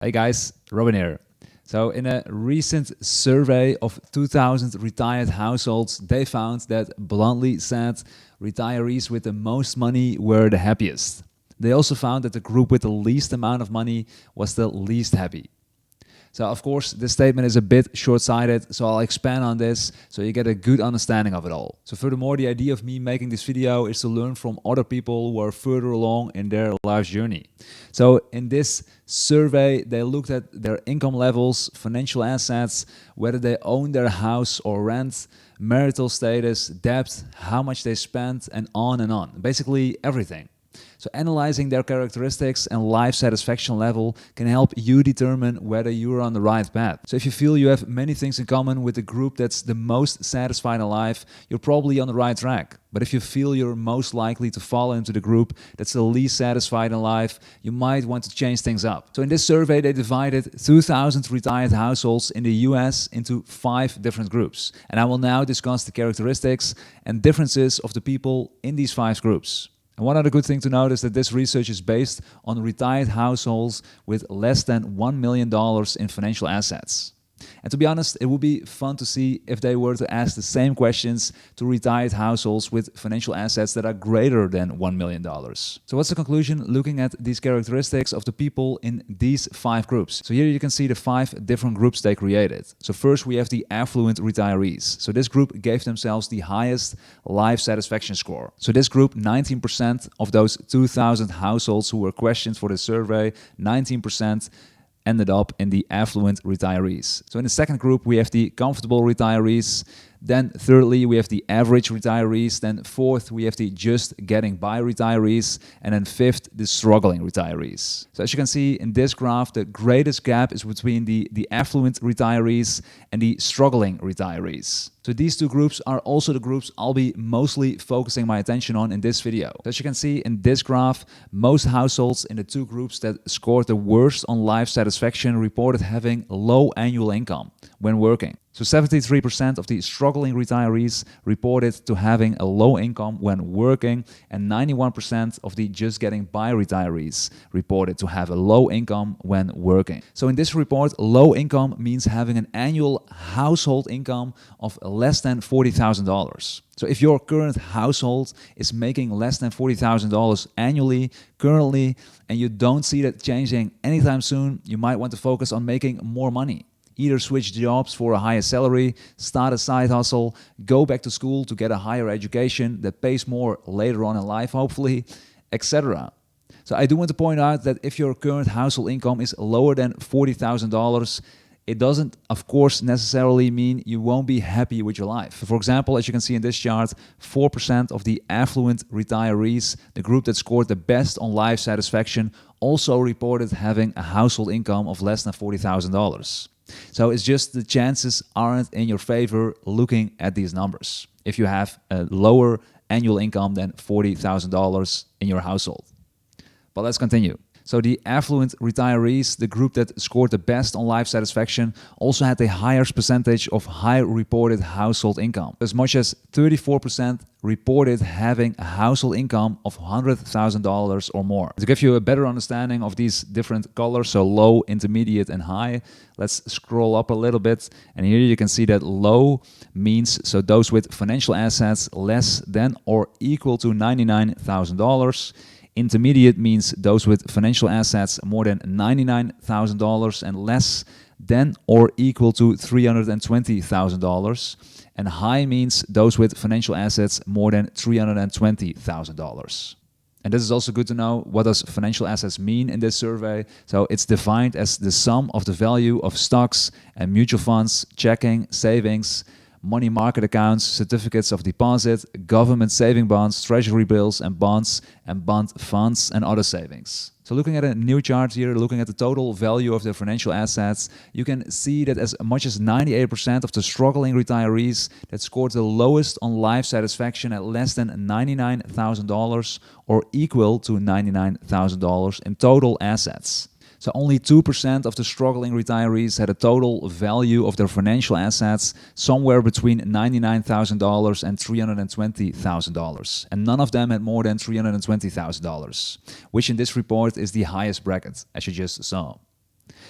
Hey guys, Robin here. So in a recent survey of 2,000 retired households, they found that, bluntly said, retirees with the most money were the happiest. They also found that the group with the least amount of money was the least happy. So of course, this statement is a bit short-sighted, so I'll expand on this so you get a good understanding of it all. So furthermore, the idea of me making this video is to learn from other people who are further along in their life's journey. So in this survey, they looked at their income levels, financial assets, whether they own their house or rent, marital status, debt, how much they spent, and on. Basically everything. So analyzing their characteristics and life satisfaction level can help you determine whether you're on the right path. So if you feel you have many things in common with the group that's the most satisfied in life, you're probably on the right track. But if you feel you're most likely to fall into the group that's the least satisfied in life, you might want to change things up. So in this survey, they divided 2,000 retired households in the US into 5 different groups. And I will now discuss the characteristics and differences of the people in these 5 groups. And one other good thing to note is that this research is based on retired households with less than $1 million in financial assets. And to be honest, it would be fun to see if they were to ask the same questions to retired households with financial assets that are greater than $1 million. So what's the conclusion looking at these characteristics of the people in these 5 groups? So here you can see the 5 different groups they created. So first we have the affluent retirees. So this group gave themselves the highest life satisfaction score. So this group, 19% of those 2,000 households who were questioned for the survey, 19% ended up in the affluent retirees. So in the second group, we have the comfortable retirees. Then thirdly, we have the average retirees. Then fourth, we have the just getting by retirees. And then fifth, the struggling retirees. So as you can see in this graph, the greatest gap is between the affluent retirees and the struggling retirees. So these 2 groups are also the groups I'll be mostly focusing my attention on in this video. So as you can see in this graph, most households in the 2 groups that scored the worst on life satisfaction reported having low annual income when working. So 73% of the struggling retirees reported to having a low income when working, and 91% of the just getting by retirees reported to have a low income when working. So in this report, low income means having an annual household income of less than $40,000. So if your current household is making less than $40,000 annually currently, and you don't see that changing anytime soon, you might want to focus on making more money. Either switch jobs for a higher salary, start a side hustle, go back to school to get a higher education that pays more later on in life, hopefully, etc. So I do want to point out that if your current household income is lower than $40,000, it doesn't, of course, necessarily mean you won't be happy with your life. For example, as you can see in this chart, 4% of the affluent retirees, the group that scored the best on life satisfaction, also reported having a household income of less than $40,000. So it's just the chances aren't in your favor looking at these numbers if you have a lower annual income than $40,000 in your household. But let's continue. So the affluent retirees, the group that scored the best on life satisfaction, also had the highest percentage of high reported household income. As much as 34% reported having a household income of $100,000 or more. To give you a better understanding of these different colors, so low, intermediate, and high, let's scroll up a little bit. And here you can see that low means so those with financial assets less than or equal to $99,000. Intermediate means those with financial assets more than $99,000 and less than or equal to $320,000. And high means those with financial assets more than $320,000. And this is also good to know. What does financial assets mean in this survey? So it's defined as the sum of the value of stocks and mutual funds, checking, savings, money market accounts, certificates of deposit, government saving bonds, treasury bills and bonds, and bond funds and other savings. So looking at a new chart here, looking at the total value of their financial assets, you can see that as much as 98% of the struggling retirees that scored the lowest on life satisfaction at less than $99,000 or equal to $99,000 in total assets. So only 2% of the struggling retirees had a total value of their financial assets somewhere between $99,000 and $320,000. And none of them had more than $320,000, which in this report is the highest bracket, as you just saw.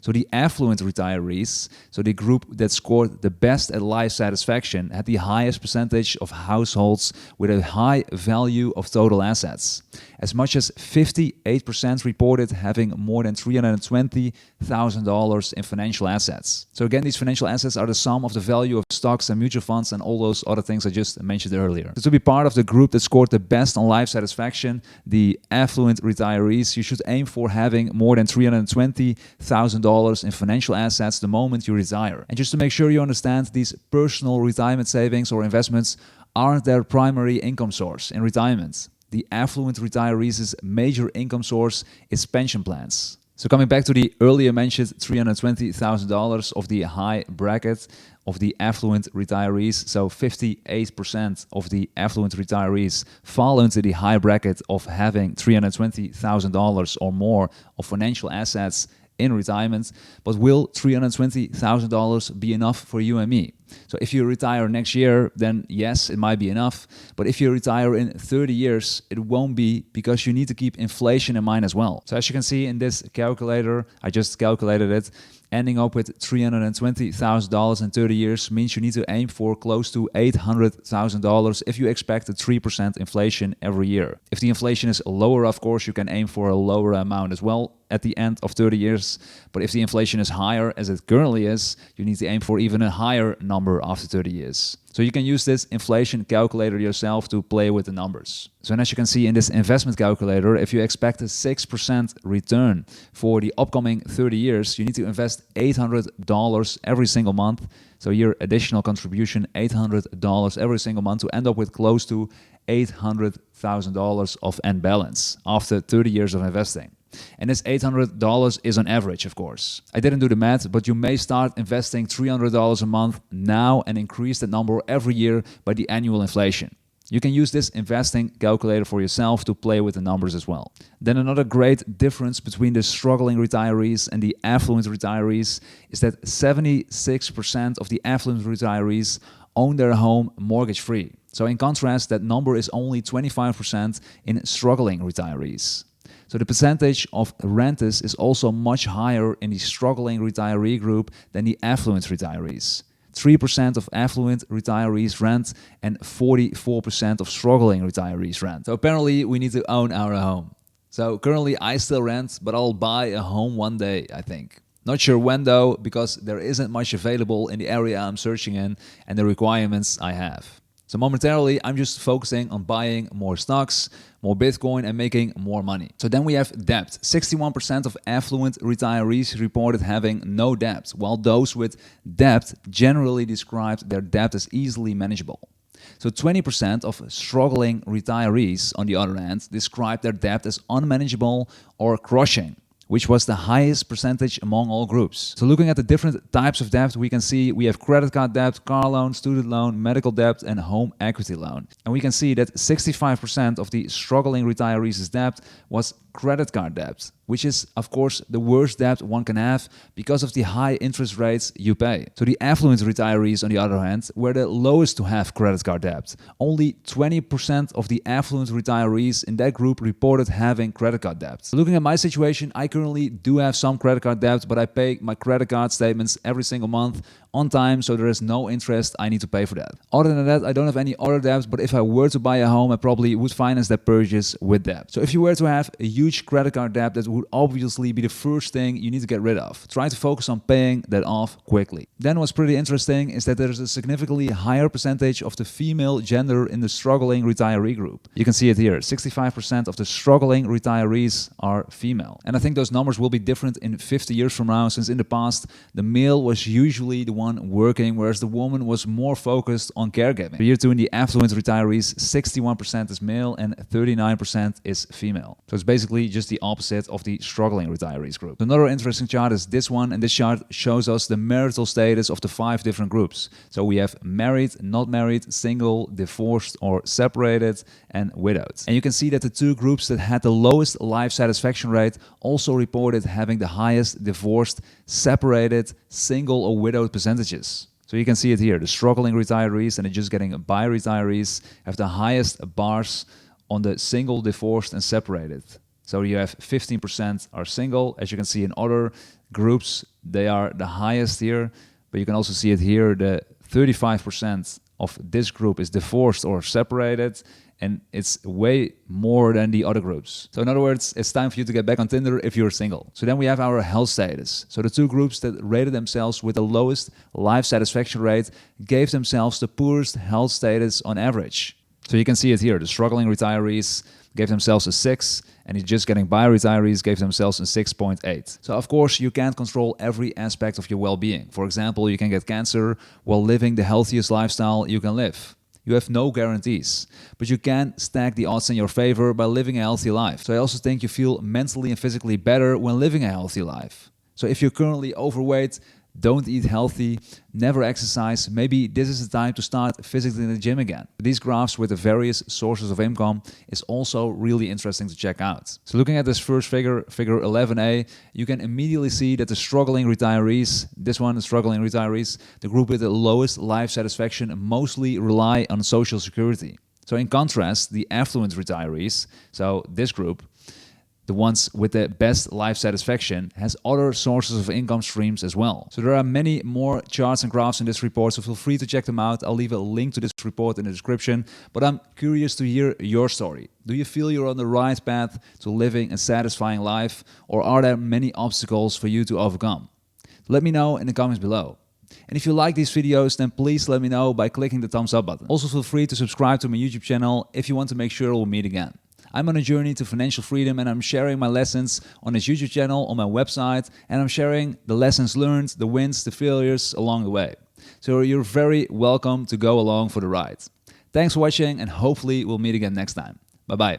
So the affluent retirees, so the group that scored the best at life satisfaction, had the highest percentage of households with a high value of total assets. As much as 58% reported having more than $320,000 in financial assets. So again, these financial assets are the sum of the value of stocks and mutual funds and all those other things I just mentioned earlier. So to be part of the group that scored the best on life satisfaction, the affluent retirees, you should aim for having more than $320,000 in financial assets the moment you retire. And just to make sure you understand, these personal retirement savings or investments aren't their primary income source in retirement. The affluent retirees' major income source is pension plans. So coming back to the earlier mentioned $320,000 of the high bracket of the affluent retirees, so 58% of the affluent retirees fall into the high bracket of having $320,000 or more of financial assets in retirement. But will $320,000 be enough for you and me? So if you retire next year, then yes, it might be enough. But if you retire in 30 years, it won't be, because you need to keep inflation in mind as well. So as you can see in this calculator, I just calculated it, ending up with $320,000 in 30 years means you need to aim for close to $800,000 if you expect a 3% inflation every year. If the inflation is lower, of course, you can aim for a lower amount as well at the end of 30 years. But if the inflation is higher, as it currently is, you need to aim for even a higher number after 30 years. So you can use this inflation calculator yourself to play with the numbers. So as you can see in this investment calculator, if you expect a 6% return for the upcoming 30 years, you need to invest $800 every single month. So your additional contribution, $800 every single month, to end up with close to $800,000 of end balance after 30 years of investing. And this $800 is on average, of course. I didn't do the math, but you may start investing $300 a month now and increase that number every year by the annual inflation. You can use this investing calculator for yourself to play with the numbers as well. Then another great difference between the struggling retirees and the affluent retirees is that 76% of the affluent retirees own their home mortgage-free. So in contrast, that number is only 25% in struggling retirees. So the percentage of renters is also much higher in the struggling retiree group than the affluent retirees. 3% of affluent retirees rent and 44% of struggling retirees rent. So apparently we need to own our home. So currently I still rent, but I'll buy a home one day, I think. Not sure when though, because there isn't much available in the area I'm searching in and the requirements I have. So momentarily, I'm just focusing on buying more stocks, more Bitcoin, and making more money. So then we have debt. 61% of affluent retirees reported having no debt, while those with debt generally described their debt as easily manageable. So 20% of struggling retirees, on the other hand, described their debt as unmanageable or crushing, which was the highest percentage among all groups. So looking at the different types of debt, we can see we have credit card debt, car loan, student loan, medical debt, and home equity loan. And we can see that 65% of the struggling retirees' debt was credit card debt, which is, of course, the worst debt one can have because of the high interest rates you pay. So the affluent retirees, on the other hand, were the lowest to have credit card debt. Only 20% of the affluent retirees in that group reported having credit card debt. So looking at my situation, I currently do have some credit card debt, but I pay my credit card statements every single month on time, so there is no interest I need to pay for that. Other than that, I don't have any other debts, but if I were to buy a home, I probably would finance that purchase with debt. So if you were to have a huge credit card debt, that would obviously be the first thing you need to get rid of. Try to focus on paying that off quickly. Then what's pretty interesting is that there's a significantly higher percentage of the female gender in the struggling retiree group. You can see it here, 65% of the struggling retirees are female. And I think those numbers will be different in 50 years from now, since in the past, the male was usually the one working, whereas the woman was more focused on caregiving. Here too, in the affluent retirees, 61% is male and 39% is female. So it's basically just the opposite of the struggling retirees group. Another interesting chart is this one, and this chart shows us the marital status of the 5 different groups. So we have married, not married, single, divorced or separated, and widowed. And you can see that the 2 groups that had the lowest life satisfaction rate also reported having the highest divorced, separated, single or widowed percentages. So you can see it here, the struggling retirees and the just getting by retirees have the highest bars on the single, divorced and separated. So you have 15% are single. As you can see in other groups, they are the highest here, but you can also see it here. The 35% of this group is divorced or separated, and it's way more than the other groups. So in other words, it's time for you to get back on Tinder if you're single. So then we have our health status. So the two groups that rated themselves with the lowest life satisfaction rate gave themselves the poorest health status on average. So you can see it here. The struggling retirees gave themselves a 6, and the just getting by retirees gave themselves a 6.8. So of course, you can't control every aspect of your well-being. For example, you can get cancer while living the healthiest lifestyle you can live. You have no guarantees, but you can stack the odds in your favor by living a healthy life. So I also think you feel mentally and physically better when living a healthy life. So if you're currently overweight, don't eat healthy, never exercise, maybe this is the time to start physically in the gym again. These graphs with the various sources of income is also really interesting to check out. So looking at this first figure, figure 11a, you can immediately see that the struggling retirees, this one, the struggling retirees, the group with the lowest life satisfaction, mostly rely on Social Security. So in contrast, the affluent retirees, so this group, the ones with the best life satisfaction, has other sources of income streams as well. So there are many more charts and graphs in this report, so feel free to check them out. I'll leave a link to this report in the description, but I'm curious to hear your story. Do you feel you're on the right path to living a satisfying life, or are there many obstacles for you to overcome? Let me know in the comments below. And if you like these videos, then please let me know by clicking the thumbs up button. Also feel free to subscribe to my YouTube channel if you want to make sure we'll meet again. I'm on a journey to financial freedom, and I'm sharing my lessons on this YouTube channel, on my website, and I'm sharing the lessons learned, the wins, the failures along the way. So you're very welcome to go along for the ride. Thanks for watching, and hopefully we'll meet again next time. Bye-bye.